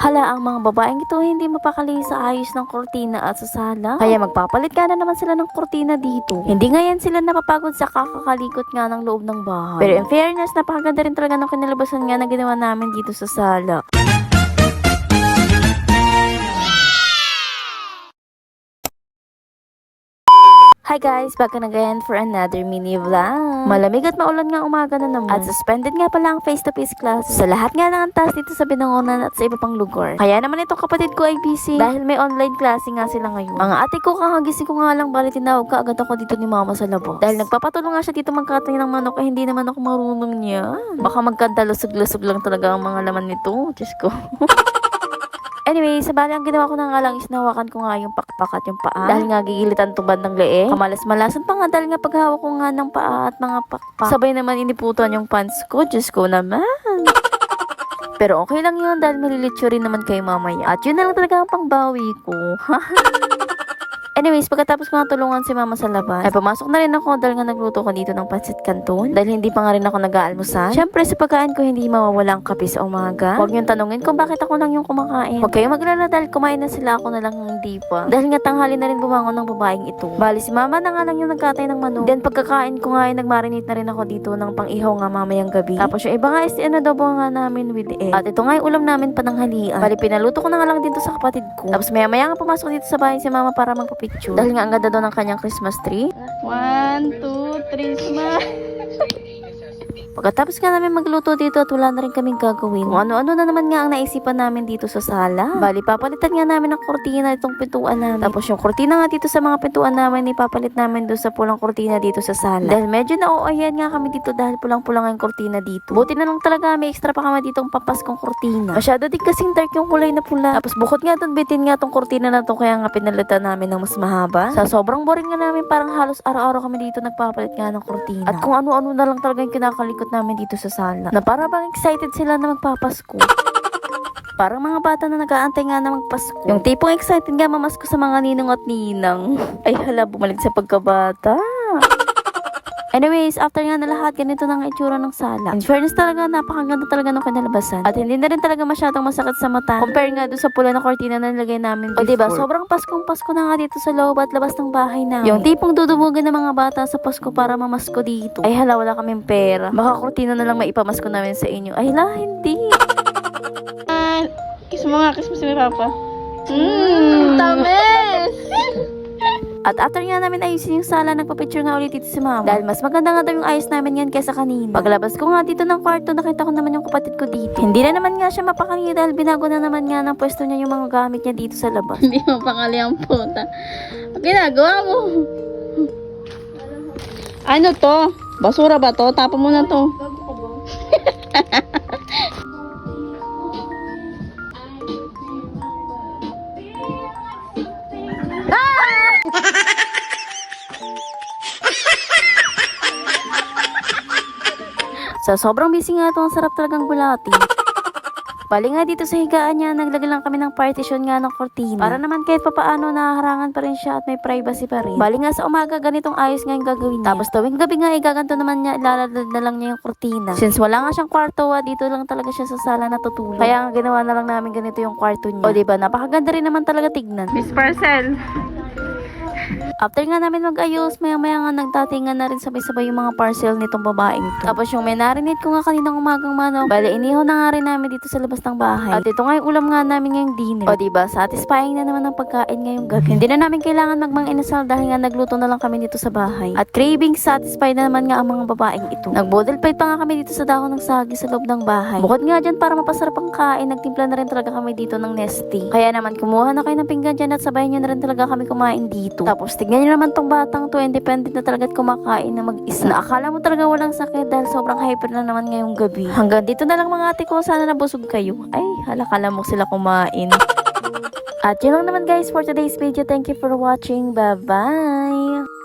Hala, ang mga babaeng ito hindi mapakali sa ayos ng kortina at sa sala. Kaya magpapalit ka na naman sila ng kortina dito. Hindi ngayon sila napapagod sa kakakalikot nga ng loob ng bahay. Pero in fairness, napakaganda rin talaga ng kinalabasan nga na ginawa namin dito sa sala. Hi guys! Back on again for another mini vlog. Malamig at maulan nga umaga na naman. At suspended nga pala ang face-to-face class sa lahat nga ng antas dito sa Binangonan at sa iba pang lugar. Kaya naman itong kapatid ko ay busy dahil may online klase nga sila ngayon. Mga ate ko, kakagising ko nga lang bali tinawag ka agad ako dito ni mama sa labas. Dahil nagpapatulong nga siya dito magkatay ng manok eh hindi naman ako marunong niya. Baka magkanta lusog-lusog lang talaga ang mga laman nito. Diyos ko. Anyway, sa bali ang ginawa ko na nga lang is nahawakan ko nga yung pakpak at yung paa. Dahil nga gigilitan tubad ng leeg. Kamalas-malasan pa nga dahil nga paghawak ko nga ng paa at mga pakpak. Sabay naman iniputan yung pants ko. Diyos ko naman. Pero okay lang yun dahil malilitsyo rin naman kayo mamaya. At yun na lang talaga ang pangbawi ko. Anyways, pagkatapos ko natulungan si mama sa labas, ay pumasok na rin ako dahil nga nagluto ko dito ng pancit canton. Dahil hindi pa nga rin ako nag-aalmusal. Syempre, sa pagkain ko hindi mawawala ang kape sa umaga. Huwag niyong tanungin kung bakit ako lang yung kumakain. Huwag kayong maglala dahil kumain na sila, ako na lang hindi pa. Dahil nga tanghali na rin bumangon ng babaeng ito. Bali, si mama na nga lang yung nagkatay ng manok. Then pagkakain ko nga ay nagmarinate na rin ako dito ng pang-ihaw nga mamayang gabi. Tapos yung iba nga is inadobo nga namin with egg. At ito nga yung ulam namin pananghalian. Bali, pinaluto ko na nga lang dito sa kapatid ko. Tapos maya-maya nga pumasok dito sa bahay si mama para magpapicture. Dahil nga ang ganda daw ng kanyang Christmas tree. 1, 2, 3, smile! Pagkatapos nga namin magluto dito at wala na rin kaming gagawin. Kung ano-ano na naman nga ang naisipan namin dito sa sala. Bali, papalitan nga namin ng kortina itong pintuan namin. Tapos yung kortina nga dito sa mga pintuan namin, ipapalit namin doon sa pulang kortina dito sa sala. Dahil medyo nauayan nga kami dito dahil pulang-pulang ang kortina dito. Buti na lang talaga may extra pa kami ditong papaskong kortina. Masyado din kasing dark yung kulay na pula. Tapos bukod nga doon, bitin nga tong kortina na to kaya nga pinalitan namin ng mas mahaba. Sa sobrang boring nga namin, parang halos araw-araw kami dito nagpapalit nga ng kortina. At kung ano-ano na lang talaga yung kinakalikot namin dito sa sala. Na para bang excited sila na magpapasko. Parang mga bata na nag-aantay nga na magpasko. Yung tipong excited nga mamasko sa mga ninong at ninang. Ay hala, bumalik sa pagkabata. Anyways, after nga na lahat, ganito na ang itsura ng sala. In fairness talaga, napakaganda talaga ng kanalabasan. At hindi na rin talaga masyadong masakit sa mata. Compare nga doon sa pula na kortina na nilagay namin before. O diba, sobrang Paskong-Pasko na nga dito sa loob at labas ng bahay namin. Yung tipong dudumugan ng mga bata sa Pasko para mamasko dito. Ay hala, wala kaming pera. Baka kortina na lang maipamasko namin sa inyo. Ay hala, hindi. Kiss mo nga, kiss mo si Papa. Tamis! At after nga namin ayusin yung sala, nagpa-picture nga ulit dito si mama. Dahil mas maganda nga daw yung ayos namin yan kaysa kanina. Paglabas ko nga dito ng kwarto, nakita ko naman yung kapatid ko dito. Hindi na naman nga siya mapakali dahil binago na naman nga ng pwesto niya yung mga gamit niya dito sa labas. Hindi mo pakali ang puta. Ang ginagawa mo. Ano to? Basura ba to? Tapon mo na to. Sa sobrang busy nga ito, ang sarap talagang bulati. Bali nga dito sa higaan niya, naglagay lang kami ng partition nga ng kortina. Para naman kahit papaano naharangan pa rin siya at may privacy pa rin. Bali nga sa umaga, ganitong ayos nga yung gagawin niya. Tapos tuwing gabi nga, gaganto naman niya, ilalagad na lang niya yung kortina. Since wala nga siyang kwarto, dito lang talaga siya sa sala natutulog. Kaya nga ginawa na lang namin ganito yung kwarto niya. O diba, napakaganda rin naman talaga tignan. Miss Parcel. After nga namin mag-ayos, maya-maya nga nagdatingan na rin sabay-sabay yung mga parcel nitong babaeng to. Tapos yung may narinate ko nga kaninang umagang manok, bali inihaw na nga rin namin dito sa labas ng bahay. At ito nga yung ulam nga namin ngayong dinner. O diba, satisfying na naman ang pagkain ngayong gabi. Hindi na namin kailangan magmang-inasal dahil nga nagluto na lang kami dito sa bahay. At craving satisfied na naman nga ang mga babaeng ito. Nag-bodel fight pa nga kami dito sa dahon ng sagi sa loob ng bahay. Bukod nga dyan para mapasarap ang kain, nagtimpla na rin talaga kami dito ng nesty. Kaya naman kumuha na kayo ng pinggan dyan at sabayan nyo na rin talaga kami kumain dito. Tapos tignan nyo naman tong batang to, independent na talaga at kumakain na mag-isa. Na akala mo talaga walang sakit dahil sobrang hyper na naman ngayong gabi. Hanggang dito na lang mga ate ko, sana nabusog kayo. Ay, halakala mo sila kumain. At yun lang naman guys for today's video. Thank you for watching. Bye-bye!